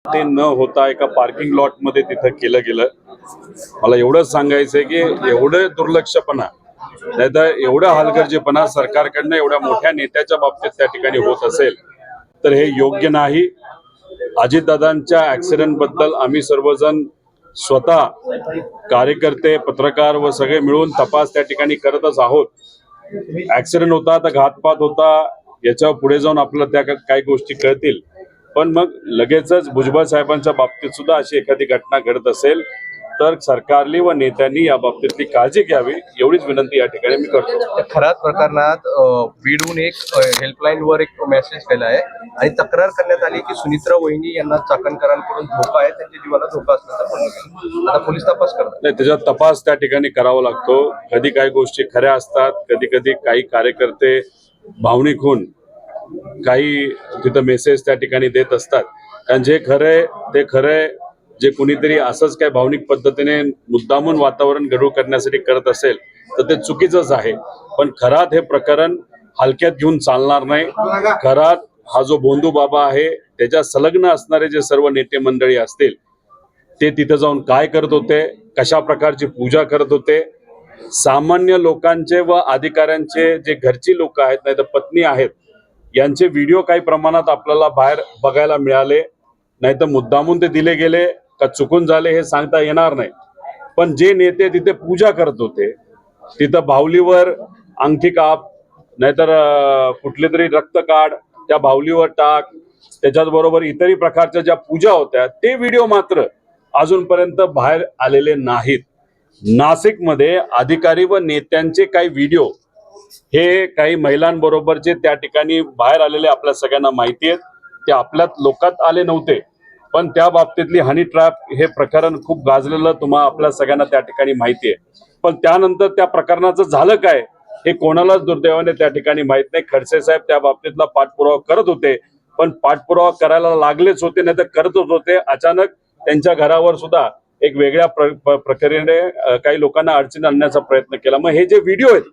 ते न होता एका पार्किंग लॉट मध्ये तिथं केलं गेलं. मला एवढंच सांगायचंय की एवढं दुर्लक्षपणा नाही तर एवढा हलगर्जीपणा सरकारकडनं एवढ्या मोठ्या नेत्याच्या बाबतीत त्या ठिकाणी होत असेल तर हे योग्य नाही. अजितदादांच्या ऍक्सिडेंट बद्दल आम्ही सर्वजण स्वतः कार्यकर्ते पत्रकार व सगळे मिळून तपास त्या ठिकाणी करतच आहोत. ऍक्सिडेंट होता तर घातपात होता याच्यावर पुढे जाऊन आपल्याला त्या काही गोष्टी कळतील. पण मग लगेचच भुजबळ साहेबांच्या बाबतीत सुद्धा अशी एखादी घटना घडत असेल तर सरकारने व नेत्यांनी या बाबतीतली काळजी घ्यावी एवढीच विनंती या ठिकाणी मी करतो. खरात प्रकरणात बीडहून एक हेल्पलाईन वर एक मेसेज केला आहे आणि तक्रार करण्यात आली की सुनित्रा वहिनी यांना चाकणकरांकडून धोका आहे, त्यांच्या जीवाला धोका असल्याचं म्हणलं गेलं. आता पोलीस तपास करतात. नाही, त्याचा तपास त्या ठिकाणी करावा लागतो. कधी काही गोष्टी खऱ्या असतात, कधी कधी काही कार्यकर्ते भावनिक होऊन काही तिथं मेसेज त्या ठिकाणी देत असतात. कारण जे खरंय ते खरंय, जे कुणीतरी असंच काय भावनिक पद्धतीने मुद्दामून वातावरण गढूळ करण्यासाठी करत असेल तर ते चुकीचंच आहे. पण खरात हे प्रकरण हलक्यात घेऊन चालणार नाही. खरात हा जो भोंदू बाबा आहे त्याच्या संलग्न असणारे जे सर्व नेते मंडळी असतील ते तिथे जाऊन काय करत होते, कशा प्रकारची पूजा करत होते, सामान्य लोकांचे व अधिकाऱ्यांचे जे घरची लोक आहेत नाही तर पत्नी आहेत यांचे व्हिडिओ काही प्रमाणात आपल्याला बाहेर बघायला मिळाले. नाही तर मुद्दामून ते दिले गेले का चुकून झाले हे सांगता येणार नाही. पण जे नेते तिथे पूजा करत होते, तिथं बाहुलीवर अंगठी काप नाहीतर कुठली तरी रक्त काढ त्या बाहुलीवर टाक, त्याच्याच बरोबर इतरही प्रकारच्या ज्या पूजा होत्या ते व्हिडिओ मात्र अजूनपर्यंत बाहेर आलेले नाहीत. नाशिकमध्ये अधिकारी व नेत्यांचे काही व्हिडिओ हे काही महिलांबरोबरचे त्या ठिकाणी बाहेर आलेले आपल्या सगळ्यांना माहिती आहेत. ते आपल्या लोकात आले नव्हते, पण त्या बाबतीतली हनी ट्रॅप हे प्रकरण खूप गाजलेलं तुम्हाला आपल्या सगळ्यांना त्या ठिकाणी माहिती आहे. पण त्यानंतर त्या प्रकरणाचं झालं काय हे कोणालाच दुर्दैवाने त्या ठिकाणी माहित नाही. खडसे साहेब त्या बाबतीतला पाठपुरावा करत होते, पण पाठपुरावा करायला लागलेच होते नाही तर करतच होते. अचानक त्यांच्या घरावर सुद्धा एक वेगळ्या प्रकारे काही लोकांना अडचणी आणण्याचा प्रयत्न केला. मग हे जे व्हिडिओ आहेत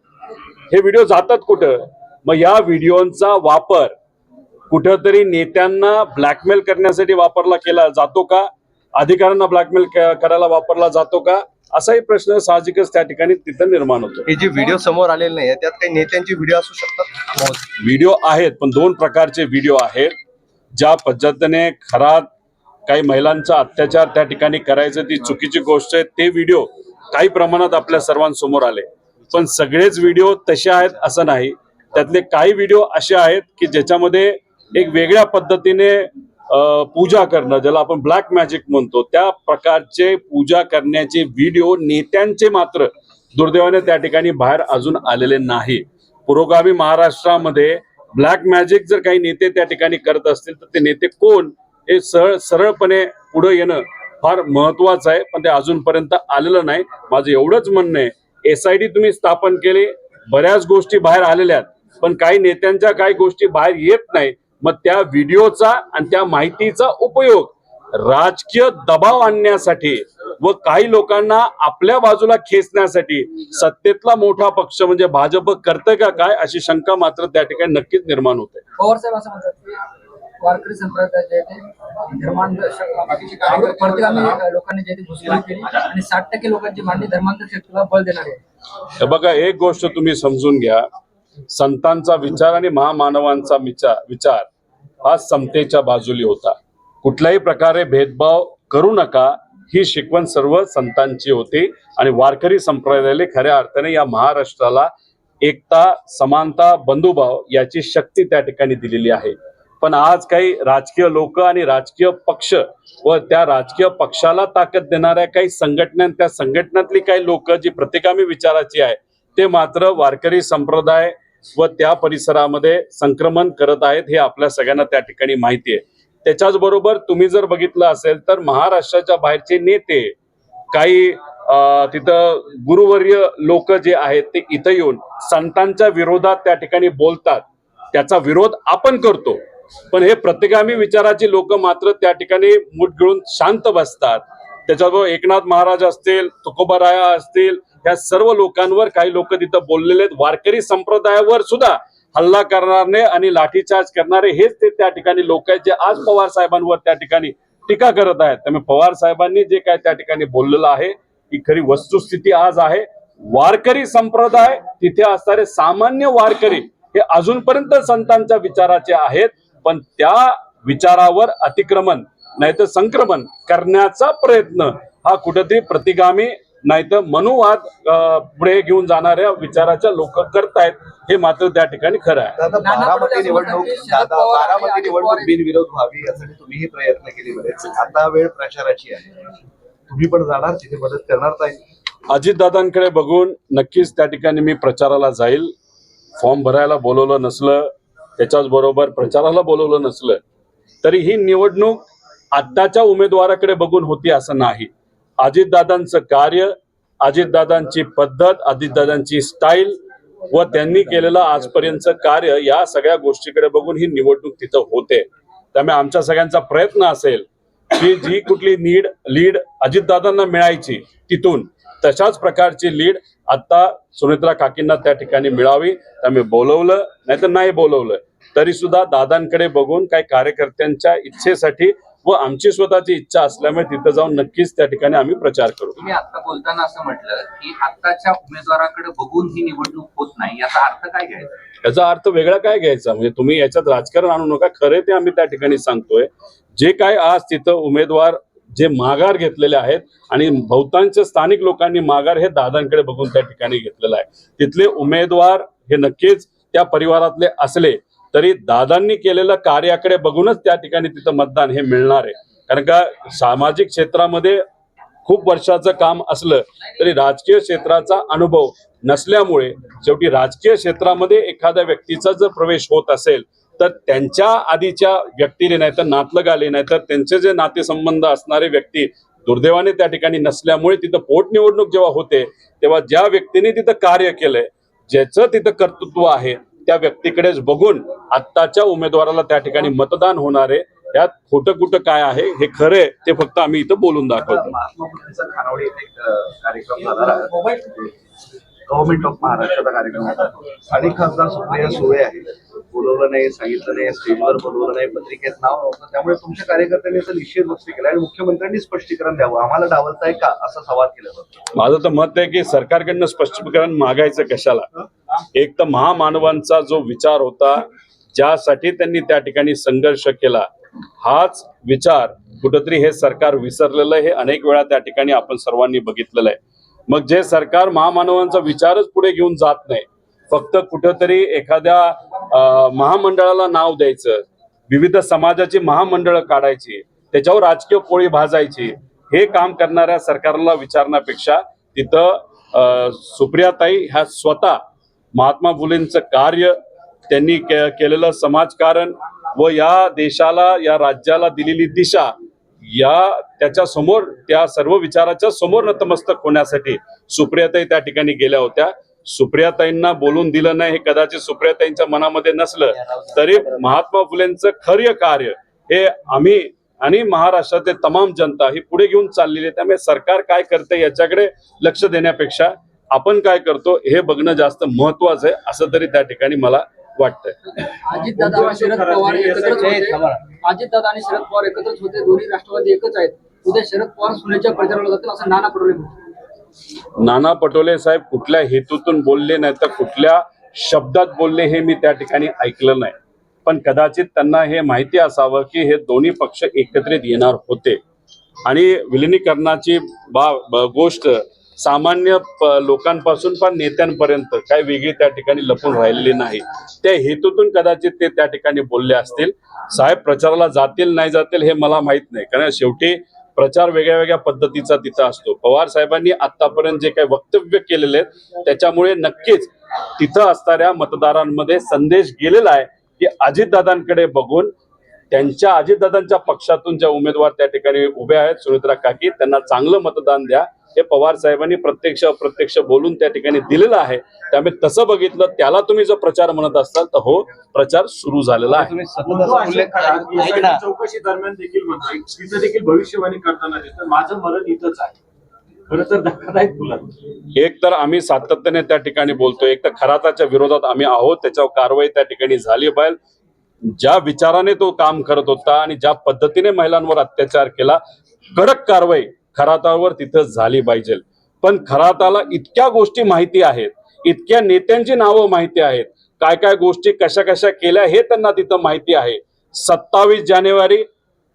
हे व्हिडिओ जातात कुठं? मग या व्हिडिओचा वापर कुठंतरी नेत्यांना ब्लॅकमेल करण्यासाठी वापरला केला जातो का, अधिकाऱ्यांना ब्लॅकमेल करायला वापरला जातो का, असाही प्रश्न साहजिकच त्या ठिकाणी तिथं निर्माण होतो. हे जे व्हिडिओ समोर आलेले नाही त्यात काही नेत्यांचे व्हिडिओ असू शकतात. व्हिडिओ आहेत पण दोन प्रकारचे व्हिडिओ आहेत. ज्या पद्धतीने खरात काही महिलांचा अत्याचार त्या ठिकाणी करायचं ती चुकीची गोष्ट आहे. ते व्हिडिओ काही प्रमाणात आपल्या सर्वांसमोर आले, पण सगळेच व्हिडिओ तसे आहेत असं नाही. त्यातले काही व्हिडिओ असे आहेत की ज्याच्यामध्ये एक वेगळ्या पद्धतीने पूजा करणं, ज्याला आपण ब्लॅक मॅजिक म्हणतो, त्या प्रकारचे पूजा करण्याचे व्हिडिओ नेत्यांचे मात्र दुर्दैवाने त्या ठिकाणी बाहेर अजून आलेले नाही. पुरोगामी महाराष्ट्रामध्ये ब्लॅक मॅजिक जर काही नेते त्या ठिकाणी करत असतील तर ते नेते कोण हे सरळपणे पुढे येणं फार महत्वाचं आहे, पण ते अजूनपर्यंत आलेलं नाही. माझं एवढंच म्हणणं आहे, SIT तुम्ही स्थापन केली, बऱ्याच गोष्टी बाहेर आलेल्या आहेत, पण काही नेत्यांच्या काही गोष्टी बाहेर येत नाही. मग त्या व्हिडिओचा आणि त्या माहितीचा उपयोग राजकीय दबाव आणण्यासाठी व काही लोकांना आपल्या बाजूला खेचण्यासाठी सत्तेतला मोठा पक्ष म्हणजे भाजप करते का काय अशी शंका मात्र त्या ठिकाणी नक्कीच निर्माण होते. पवार साहेब असं म्हणतात की वारकरी संप्रदायाचे धर्मांतर लोकांनी जे घुसखोरी केली आणि 60% लोकांची मांडणी धर्मांतर शक्तीला बळ देणार आहे. बघा, एक गोष्ट तुम्ही समजून घ्या, संतांचा विचार आणि महामानवांचा विचार हा समतेच्या बाजूली होता. कुठल्याही प्रकारे भेदभाव करू नका ही शिकवण सर्व संतांची होती आणि वारकरी संप्रदायाला खऱ्या अर्थाने या महाराष्ट्राला एकता, समानता, बंधुभाव याची शक्ती त्या ठिकाणी दिलेली आहे. पण आज काही राजकीय लोक आणि राजकीय पक्ष व त्या राजकीय पक्षाला ताकद देणाऱ्या काही संघटना, त्या संघटनातली काही लोक जी प्रतिगामी विचाराची आहे ते मात्र वारकरी संप्रदाय व त्या परिसरामध्ये संक्रमण करत आहेत हे आपल्या सगळ्यांना त्या ठिकाणी माहिती आहे. त्याच्याच बरोबर तुम्ही जर बघितलं असेल तर महाराष्ट्राच्या बाहेरचे नेते काही तिथं गुरुवर्य लोक जे आहेत ते इथं येऊन संतांच्या विरोधात त्या ठिकाणी बोलतात. त्याचा विरोध आपण करतो, पण हे प्रतिगामी विचाराची लोक मात्र त्या ठिकाणी मूठ गिळून शांत बसतात. त्याच्याबरोबर एकनाथ महाराज असतील, तुकोबाराया असतील, या सर्व लोकांवर काही लोक तिथं बोललेले आहेत. वारकरी संप्रदायावर सुद्धा हल्ला करणारे आणि लाठीचार्ज करणारे हेच ते त्या ठिकाणी लोक आहेत जे आज पवार साहेबांवर त्या ठिकाणी टीका करत आहेत. त्यामुळे पवार साहेबांनी जे काय त्या ठिकाणी बोललेलं आहे ही खरी वस्तुस्थिती आज आहे. वारकरी संप्रदाय तिथे असणारे सामान्य वारकरी हे अजूनपर्यंत संतांच्या विचाराचे आहेत, पण त्या विचारावर अतिक्रमण नाही तर संक्रमण करण्याचा प्रयत्न हा कुठेतरी प्रतिगामी नाही तर मनुवाद पुढे घेऊन जाणाऱ्या विचाराच्या लोक करतायत, हे मात्र त्या ठिकाणी खरं आहे. दादा नाना पटोले बारामती असं म्हणतात की शरद पवार आणि बारामती अजित निवडणूक पवार बिनविरोध व्हावी यासाठी तुम्हीही प्रयत्न केले बरेच. आता वेळ प्रचाराची आहे, तुम्ही पण जाणार तिथे मदत करणार नाही? अजितदादांकडे बघून नक्कीच त्या ठिकाणी मी प्रचाराला जाईल. फॉर्म भरायला बोलवलं नसलं, त्याच्याच बरोबर प्रचाराला बोलवलं नसलं तरी ही निवडणूक आत्ताच्या उमेदवाराकडे बघून होती असं नाही. अजितदादांचं कार्य, अजितदादांची पद्धत, अजितदादांची स्टाईल व त्यांनी केलेलं आजपर्यंतचं कार्य या सगळ्या गोष्टीकडे बघून ही निवडणूक तिथं होते. त्यामुळे आमच्या सगळ्यांचा प्रयत्न असेल की जी कुठली लीड अजितदादांना मिळायची तिथून तशाच प्रकारची लीड आता सुनेत्रा काकींना त्या ठिकाणी मिळावी. त्यामुळे बोलवलं नाही तर नाही बोलवलं तरी सुद्धा दादांकडे बघून काही कार्यकर्त्यांच्या इच्छेसाठी व आमची स्वतःची इच्छा असल्यामुळे तिथं जाऊन नक्कीच त्या ठिकाणी आम्ही प्रचार करू. तुम्ही आता बोलताना असं म्हटलं की आत्ताच्या उमेदवाराकडे बघून ही निवडणूक होत नाही, याचा अर्थ काय घ्यायचा? याचा अर्थ वेगळा काय घ्यायचा? म्हणजे तुम्ही याच्यात राजकारण आणू नका. खरे ते आम्ही त्या ठिकाणी सांगतोय. जे काय आज तिथं उमेदवार जे माघार घेतलेले आहेत आणि बहुतांश स्थानिक लोकांनी माघार हे दादांकडे बघून त्या ठिकाणी घेतलेलं आहे. तिथले उमेदवार हे नक्कीच त्या परिवारातले असले तरी दादांनी केलेलं कार्याकडे बघूनच त्या ठिकाणी तिथं मतदान हे मिळणार आहे. कारण का सामाजिक क्षेत्रामध्ये खूप वर्षाचं काम असलं तरी राजकीय क्षेत्राचा अनुभव नसल्यामुळे शेवटी राजकीय क्षेत्रामध्ये एखाद्या व्यक्तीचा जर प्रवेश होत असेल तर त्यांच्या आधीच्या व्यक्तीने नाही तर नातलग आले नाही तर त्यांचे जे नातेसंबंध असणारे व्यक्ती दुर्दैवाने त्या ठिकाणी नसल्यामुळे तिथं पोटनिवडणूक जेव्हा होते तेव्हा ज्या व्यक्तीने तिथं कार्य केलंय, ज्याचं तिथं कर्तृत्व आहे त्या व्यक्तीकडेच बघून आत्ताच्या उमेदवाराला त्या ठिकाणी मतदान होणार आहे. यात खोटं कुठं काय आहे हे खरं ते फक्त आम्ही इथं बोलून दाखवतो. महात्मा फुलेंचा खानावळी येथे एक कार्यक्रम झाला, गव्हर्नमेंट ऑफ महाराष्ट्राचा कार्यक्रम होता. अनेक खासदार सुप्रिया सुळे आहे, बोलवलं नाही, सांगितलं नाही, स्टेजवर बोलवलं नाही, पत्रिकेत नाव नव्हतं. त्यामुळे तुमच्या कार्यकर्त्यांनी याचा निषेध व्यक्त केला आणि मुख्यमंत्र्यांनी स्पष्टीकरण द्यावं, आम्हाला डावलताय का असा सवाल केला जातो. माझं तर मत आहे की सरकारकडनं स्पष्टीकरण मागायचं कशाला. एक तर महामानवांचा जो विचार होता, ज्यासाठी त्यांनी त्या ठिकाणी संघर्ष केला, हाच विचार कुठंतरी हे सरकार विसरलेलं आहे. हे अनेक वेळा त्या ठिकाणी आपण सर्वांनी बघितलेलं आहे. मग जे सरकार महामानवांचा विचारच पुढे घेऊन जात नाही, फक्त कुठंतरी एखाद्या महामंडळाला नाव द्यायचं, विविध समाजाची महामंडळं काढायची, त्याच्यावर राजकीय पोळी भाजायची, हे काम करणाऱ्या सरकारला विचारण्यापेक्षा तिथं सुप्रियाताई ह्या स्वतः महात्मा फुलेंचं कार्य, त्यांनी केलेलं समाजकारण व या देशाला या राज्याला दिलेली दिशा या त्याच्या समोर त्या सर्व विचाराच्या समोर नतमस्तक होण्यासाठी सुप्रियाताई त्या ठिकाणी गेल्या होत्या. सुप्रियाताईंना बोलून दिलं नाही हे कदाचित सुप्रियाताईंच्या मनामध्ये नसलं तरी महात्मा फुलेंचं खरं कार्य हे आम्ही आणि महाराष्ट्रातील तमाम जनता ही पुढे घेऊन चाललेली आहे. त्यामुळे सरकार काय करते याच्याकडे लक्ष देण्यापेक्षा आपण काय करतो हे बघणं जास्त महत्वाचं आहे असं तरी त्या ठिकाणी मला वाटतंय. अजितदादा आणि शरद पवार एकत्रच होते. अजितदादा आणि शरद पवार एकत्रच होते. दोन्ही राष्ट्रवादी एकच आहेत. उद्या शरद पवार सुनेच्या प्रचाराला जातील असं नाना पटोले म्हणतात. नाना पटोले साहेब कुठल्या हेतूतून बोलले नाही तर कुठल्या शब्दात बोलले हे मी त्या ठिकाणी ऐकलं नाही, पण कदाचित त्यांना हे माहिती असावं की हे दोन्ही पक्ष एकत्रित येणार होते आणि विलिनीकरणाची गोष्ट सामान्य लोकांपासून पण नेत्यांपर्यंत काही वेगळी त्या ठिकाणी लपून राहिलेली नाही. त्या हेतूतून कदाचित ते त्या ठिकाणी बोलले असतील. साहेब प्रचाराला जातील नाही जातील हे मला माहित नाही, कारण शेवटी प्रचार वेगळ्या वेगळ्या पद्धतीचा तिथं असतो. पवार साहेबांनी आतापर्यंत जे काही वक्तव्य केलेले आहेत त्याच्यामुळे नक्कीच तिथं असणाऱ्या मतदारांमध्ये संदेश गेलेला आहे की अजितदादांकडे बघून त्यांच्या अजितदादांच्या पक्षातून ज्या उमेदवार त्या ठिकाणी उभे आहेत सुनेत्रा काकी, त्यांना चांगलं मतदान द्या हे पवार साहेबांनी प्रत्यक्ष अप्रत्यक्ष बोलून त्या ठिकाणी दिलेलं आहे. त्यामुळे तसं बघितलं त्याला तुम्ही जर प्रचार म्हणत असाल तर हो, प्रचार सुरू झालेला आहे. तुम्ही सतत असा उल्लेख ऐक ना, चौकशी दरम्यान देखील म्हणतोय तिथं देखील भविष्यवाणी करताना दिसतं माझं मरण इथंच आहे. खरं तर धक्कादायक मुलं एक तर आम्ही सातत्याने त्या ठिकाणी बोलतोय, एक तर खराताच्या विरोधात आम्ही आहोत, त्याच्यावर कारवाई त्या ठिकाणी झाली पाहिजे. ज्या विचाराने तो काम करत होता आणि ज्या पद्धतीने महिलांवर अत्याचार केला, कडक कारवाई खरातावर तिथं झाली पाहिजे. पण खराताला इतक्या गोष्टी माहिती आहेत, इतक्या नेत्यांची नावं माहिती आहेत, काय काय गोष्टी कशा कशा केल्या हे त्यांना तिथं माहिती आहे. 27 जानेवारी,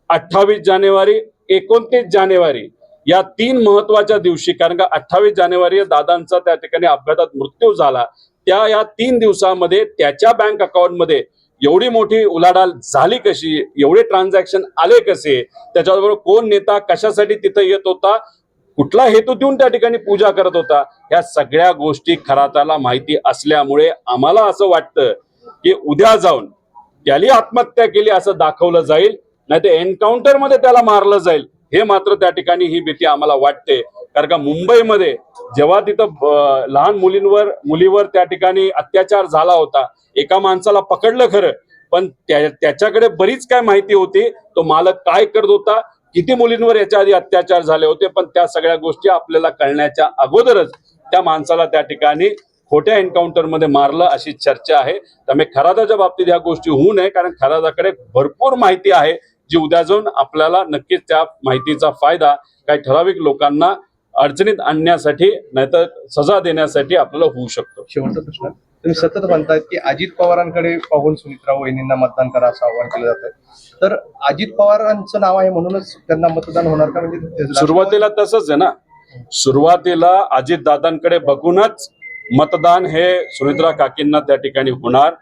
28 जानेवारी, 29 जानेवारी या 3 महत्वाच्या दिवशी, कारण का 28 जानेवारी दादांचा त्या ठिकाणी अपघातात मृत्यू झाला, या 3 दिवसामध्ये त्याच्या बँक अकाउंटमध्ये एवढी मोठी उलाढाल झाली कशी, एवढे ट्रान्झॅक्शन आले कसे, त्याच्याबरोबर कोण नेता कशासाठी तिथं येत होता, कुठला हेतू देऊन त्या ठिकाणी पूजा करत होता, या सगळ्या गोष्टी खराताला माहिती असल्यामुळे आम्हाला असं वाटतं की उद्या जाऊन त्याला आत्महत्या केली असं दाखवलं जाईल, नाही तर एन्काउंटर मध्ये त्याला मारलं जाईल. हे मात्र त्या ठिकाणी ही भीती आम्हाला वाटते. कारण का मुंबईमध्ये जेव्हा तिथं लहान मुलीवर त्या ठिकाणी अत्याचार झाला होता, एका माणसाला पकडलं खरं, पण त्याच्याकडे बरीच काय माहिती होती, तो मालक काय करत होता, किती मुलींवर याच्या आधी अत्याचार झाले होते, पण त्या सगळ्या गोष्टी आपल्याला कळण्याच्या अगोदरच त्या माणसाला त्या ठिकाणी खोट्या एन्काउंटर मध्ये मारलं अशी चर्चा आहे. त्यामुळे खराताच्या बाबतीत ह्या गोष्टी होऊ नये, कारण खराताकडे भरपूर माहिती आहे जी उद्या जाऊन आपल्याला नक्कीच त्या माहितीचा फायदा काही ठराविक लोकांना अडचणीत आणण्यासाठी नाहीतर सजा देण्यासाठी आपल्याला होऊ शकतो. शेवटचा प्रश्न, तुम्ही सतत म्हणतायत की अजित पवारांकडे पाहून सुनित्रा वहिनींना मतदान करा असं आवाहन केलं जात आहे, तर अजित पवारांचं नाव आहे म्हणूनच त्यांना मतदान होणार का? म्हणजे सुरुवातीला तसंच आहे ना, सुरुवातीला अजितदादांकडे बघूनच मतदान हे सुनित्रा काकींना त्या ठिकाणी होणार.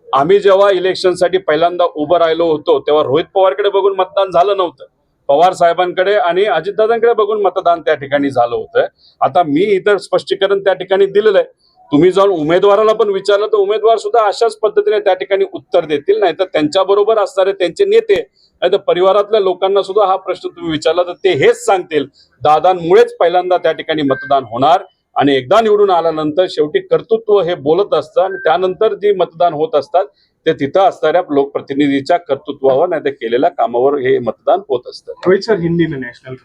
आम्ही जेव्हा इलेक्शनसाठी पहिल्यांदा उभं राहिलो होतो तेव्हा रोहित पवारकडे बघून मतदान झालं नव्हतं, पवार साहेबांकडे आणि अजितदादांकडे बघून मतदान त्या ठिकाणी झालं होतं. आता मी इतर स्पष्टीकरण त्या ठिकाणी दिलेलं आहे. तुम्ही जाऊन उमेदवाराला पण विचारलं तर उमेदवार सुद्धा अशाच पद्धतीने त्या ठिकाणी उत्तर देतील, नाही तर त्यांच्या बरोबर असणारे त्यांचे नेते, नाही तर परिवारातल्या लोकांना सुद्धा हा प्रश्न तुम्ही विचारला तर ते हेच सांगतील, दादांमुळेच पहिल्यांदा त्या ठिकाणी मतदान होणार. आणि एकदा निवडून आल्यानंतर शेवटी कर्तृत्व हे बोलत असतं आणि त्यानंतर जे मतदान होत असतात ते तिथं असणाऱ्या लोकप्रतिनिधीच्या कर्तृत्वावर नाही तर केलेल्या कामावर हे मतदान होत असतं. रोहित सर, हिंदी में नेशनल